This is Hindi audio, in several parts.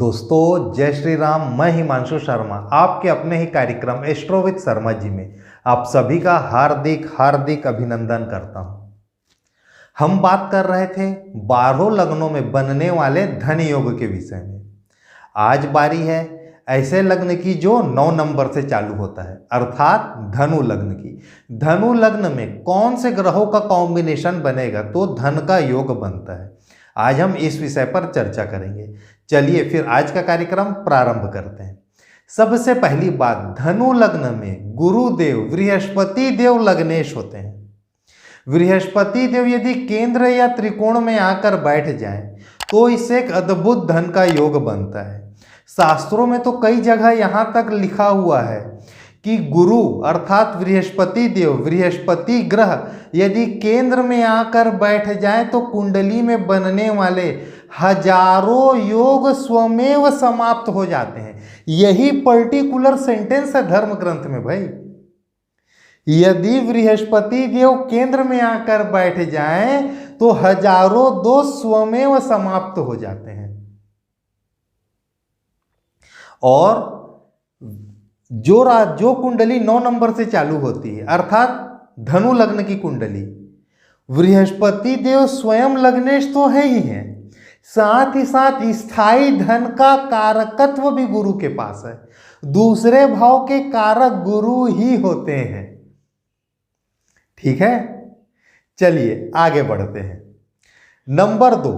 दोस्तों जय श्री राम। मैं हिमांशु शर्मा आपके अपने ही कार्यक्रम एस्ट्रो विद शर्मा जी में आप सभी का हार्दिक हार्दिक अभिनंदन करता हूं। हम बात कर रहे थे 12 लग्नों में बनने वाले धन योग के विषय में। आज बारी है ऐसे लग्न की जो 9 नंबर से चालू होता है, अर्थात धनु लग्न की। धनु लग्न में कौन से ग्रहों का कॉम्बिनेशन बनेगा तो धन का योग बनता है। आज हम इस विषय पर चर्चा करेंगे। चलिए फिर आज का कार्यक्रम प्रारंभ करते हैं। सबसे पहली बात, धनु लग्न में गुरुदेव बृहस्पति देव लग्नेश होते हैं। बृहस्पति देव यदि केंद्र या त्रिकोण में आकर बैठ जाएं तो इससे एक अद्भुत धन का योग बनता है। शास्त्रों में तो कई जगह यहाँ तक लिखा हुआ है कि गुरु अर्थात बृहस्पति देव, बृहस्पति ग्रह यदि केंद्र में आकर बैठ जाए तो कुंडली में बनने वाले हजारों योग स्वमेव समाप्त हो जाते हैं। यही पर्टिकुलर सेंटेंस है धर्म ग्रंथ में भाई। यदि बृहस्पति देव केंद्र में आकर बैठ जाए तो हजारों दोष स्वमेव समाप्त हो जाते हैं। और जो कुंडली 9 नंबर से चालू होती है अर्थात धनु लग्न की कुंडली, बृहस्पति देव स्वयं लग्नेश तो है ही है, साथ ही साथ स्थायी धन का कारकत्व भी गुरु के पास है। दूसरे भाव के कारक गुरु ही होते हैं। ठीक है, चलिए आगे बढ़ते हैं। नंबर 2,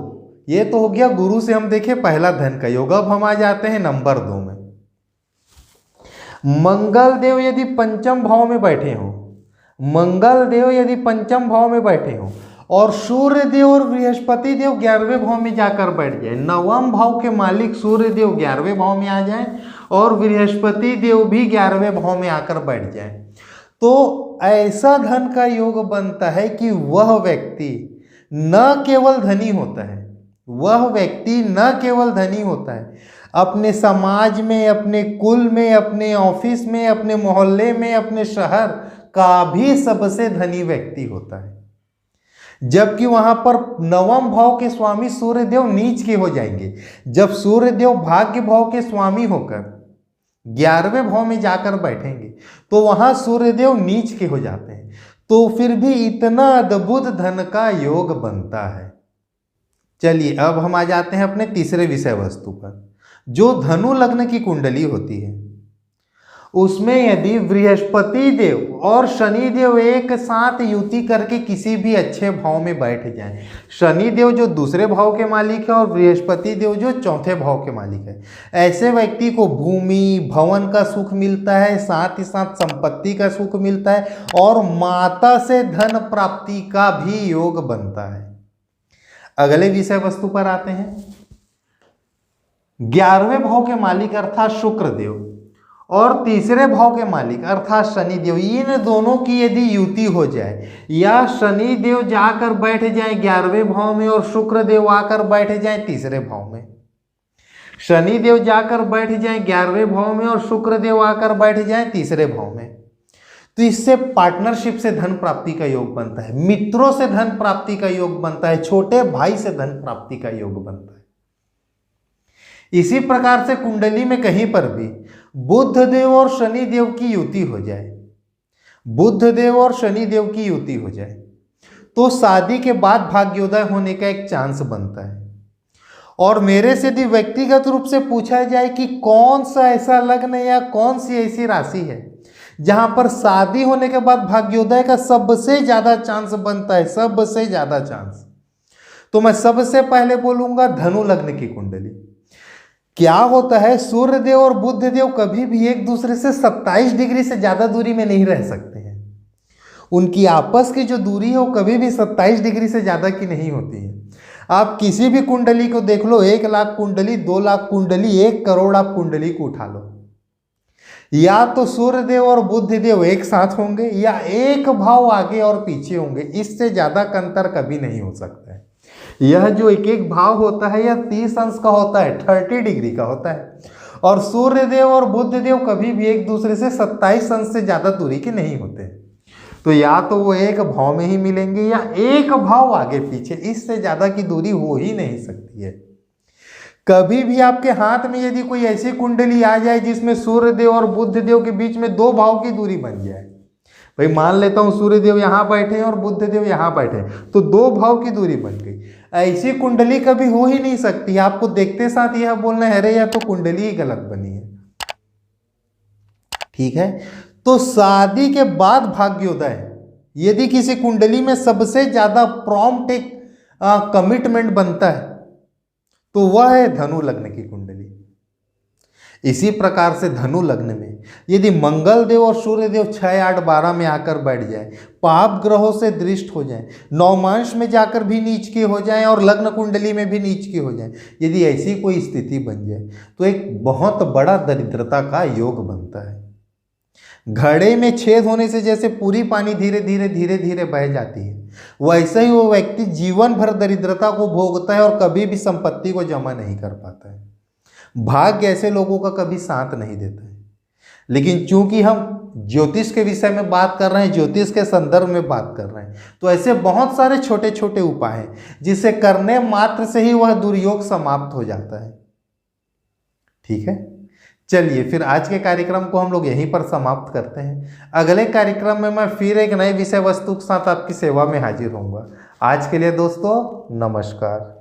ये तो हो गया गुरु से हम देखे पहला धन का योग। अब हम आ जाते हैं नंबर 2 में। मंगल देव यदि पंचम भाव में बैठे हो, मंगल देव यदि पंचम भाव में बैठे हो और सूर्य देव और बृहस्पति देव 11वें भाव में जाकर बैठ जाए, 9वें भाव के मालिक सूर्य देव 11वें भाव में आ जाए और बृहस्पति देव भी 11वें भाव में आकर बैठ जाए, तो ऐसा धन का योग बनता है कि वह व्यक्ति न केवल धनी होता है, वह व्यक्ति न केवल धनी होता है, अपने समाज में, अपने कुल में, अपने ऑफिस में, अपने मोहल्ले में, अपने शहर का भी सबसे धनी व्यक्ति होता है। जबकि वहां पर 9वें भाव के स्वामी सूर्य देव नीच के हो जाएंगे। जब सूर्य देव भाग्य भाव के स्वामी होकर 11वें भाव में जाकर बैठेंगे तो वहां सूर्य देव नीच के हो जाते हैं। तो फिर भी इतना अद्भुत धन का योग बनता है। चलिए अब हम आ जाते हैं अपने तीसरे विषय वस्तु पर। जो धनु लग्न की कुंडली होती है उसमें यदि बृहस्पति देव और शनि देव एक साथ युति करके किसी भी अच्छे भाव में बैठ जाएं, शनि देव जो दूसरे भाव के मालिक है और बृहस्पति देव जो चौथे भाव के मालिक है, ऐसे व्यक्ति को भूमि भवन का सुख मिलता है, साथ ही साथ संपत्ति का सुख मिलता है और माता से धन प्राप्ति का भी योग बनता है। अगले विषय वस्तु पर आते हैं। 11वें भाव के मालिक अर्थात शुक्र देव और तीसरे भाव के मालिक अर्थात शनि देव, इन दोनों की यदि युति हो जाए या शनि देव जाकर बैठ जाए 11वें भाव में और शुक्र देव आकर बैठ जाए तीसरे भाव में, शनि देव जाकर बैठ जाए 11वें भाव में और शुक्र देव आकर बैठ जाए तीसरे भाव में, तो इससे पार्टनरशिप से धन प्राप्ति का योग बनता है, मित्रों से धन प्राप्ति का योग बनता है, छोटे भाई से धन प्राप्ति का योग बनता है। इसी प्रकार से कुंडली में कहीं पर भी बुध देव और शनि देव की युति हो जाए, बुध देव और शनि देव की युति हो जाए तो शादी के बाद भाग्योदय होने का एक चांस बनता है। और मेरे से यदि व्यक्तिगत रूप से पूछा जाए कि कौन सा ऐसा लग्न या कौन सी ऐसी राशि है जहां पर शादी होने के बाद भाग्योदय का सबसे ज्यादा चांस बनता है, सबसे ज्यादा चांस, तो मैं सबसे पहले बोलूंगा धनु लग्न की कुंडली। क्या होता है, सूर्य देव और बुध देव कभी भी एक दूसरे से 27 डिग्री से ज्यादा दूरी में नहीं रह सकते हैं। उनकी आपस की जो दूरी है वो कभी भी 27 डिग्री से ज्यादा की नहीं होती है। आप किसी भी कुंडली को देख लो, 1 लाख कुंडली, 2 लाख कुंडली, 1 करोड़ आप कुंडली को उठा लो, या तो सूर्य देव और बुध देव एक साथ होंगे या एक भाव आगे और पीछे होंगे, इससे ज्यादा का अंतर कभी नहीं हो सकता है। यह जो एक एक भाव होता है यह 30 अंश का होता है, 30 डिग्री का होता है, और सूर्य देव और बुध देव कभी भी एक दूसरे से 27 अंश से ज्यादा दूरी के नहीं होते। तो या तो वो एक भाव में ही मिलेंगे या एक भाव आगे पीछे, इससे ज्यादा की दूरी हो ही नहीं सकती है। कभी भी आपके हाथ में यदि कोई ऐसी कुंडली आ जाए जिसमें सूर्य देव और बुध देव के बीच में 2 भाव की दूरी बन जाए, भाई मान लेता हूं सूर्य देव यहां बैठे हैं और बुध देव यहां बैठे हैं, तो 2 भाव की दूरी बन गई। ऐसी कुंडली कभी हो ही नहीं सकती। आपको देखते साथ यह बोलना है, अरे यह तो कुंडली ही गलत बनी है। ठीक है, तो शादी के बाद भाग्योदय यदि किसी कुंडली में सबसे ज्यादा प्रॉम्प्ट एक कमिटमेंट बनता है तो वह है धनु लग्न की कुंडली। इसी प्रकार से धनु लग्न में यदि मंगल देव और सूर्य देव 6, 8, 12 में आकर बैठ जाए, पाप ग्रहों से दृष्ट हो जाए, नवमांश में जाकर भी नीच के हो जाए और लग्न कुंडली में भी नीच के हो जाए, यदि ऐसी कोई स्थिति बन जाए तो एक बहुत बड़ा दरिद्रता का योग बनता है। घड़े में छेद होने से जैसे पूरी पानी धीरे धीरे धीरे धीरे बह जाती है, वैसे ही वो व्यक्ति जीवन भर दरिद्रता को भोगता है और कभी भी संपत्ति को जमा नहीं कर पाता है। भाग्य ऐसे लोगों का कभी साथ नहीं देता है। लेकिन चूंकि हम ज्योतिष के विषय में बात कर रहे हैं, ज्योतिष के संदर्भ में बात कर रहे हैं, तो ऐसे बहुत सारे छोटे छोटे उपाय हैं जिसे करने मात्र से ही वह दुर्योग समाप्त हो जाता है। ठीक है, चलिए फिर आज के कार्यक्रम को हम लोग यहीं पर समाप्त करते हैं। अगले कार्यक्रम में मैं फिर एक नए विषय वस्तु के साथ आपकी सेवा में हाजिर होऊंगा। आज के लिए दोस्तों नमस्कार।